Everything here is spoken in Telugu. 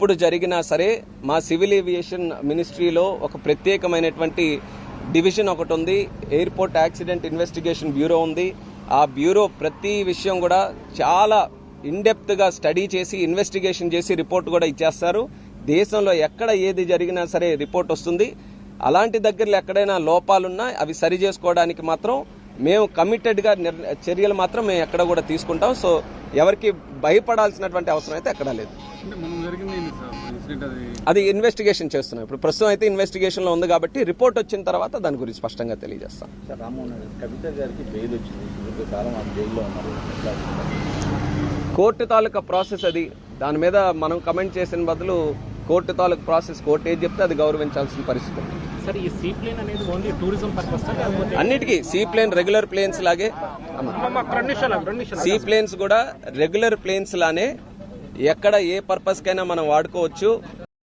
ఎప్పుడు జరిగినా సరే మా సివిల్ ఏవియేషన్ మినిస్ట్రీలో ఒక ప్రత్యేకమైనటువంటి డివిజన్ ఒకటి ఉంది. ఎయిర్పోర్ట్ యాక్సిడెంట్ ఇన్వెస్టిగేషన్ బ్యూరో ఉంది. ఆ బ్యూరో ప్రతి విషయం కూడా చాలా ఇన్డెప్త్గా స్టడీ చేసి ఇన్వెస్టిగేషన్ చేసి రిపోర్ట్ కూడా ఇచ్చేస్తారు. దేశంలో ఎక్కడ ఏది జరిగినా సరే రిపోర్ట్ వస్తుంది. అలాంటి దగ్గరలో ఎక్కడైనా లోపాలున్నా అవి సరి చేసుకోవడానికి మాత్రం మేము కమిటెడ్గా చర్యలు మాత్రం మేము ఎక్కడ కూడా తీసుకుంటాం. సో ఎవరికి భయపడాల్సినటువంటి అవసరం అయితే ఎక్కడా లేదు. అది ఇన్వెస్టిగేషన్ చేస్తున్నాం. ఇప్పుడు ప్రస్తుతం అయితే ఇన్వెస్టిగేషన్లో ఉంది కాబట్టి రిపోర్ట్ వచ్చిన తర్వాత దాని గురించి స్పష్టంగా తెలియజేస్తాం. కోర్టు తాలూకా ప్రాసెస్ అది. దాని మీద మనం కమెంట్ చేసిన బదులు కోర్టు తాలూకా ప్రాసెస్ కోర్టు ఏది చెప్తే అది గౌరవించాల్సిన పరిస్థితి. అన్నిటికీ సీ ప్లేన్ రెగ్యులర్ ప్లేన్స్ లాగే, సీ ప్లేన్స్ కూడా రెగ్యులర్ ప్లేన్స్ లానే ఎక్కడ ఏ పర్పస్ కైనా మనం వాడుకోవచ్చు.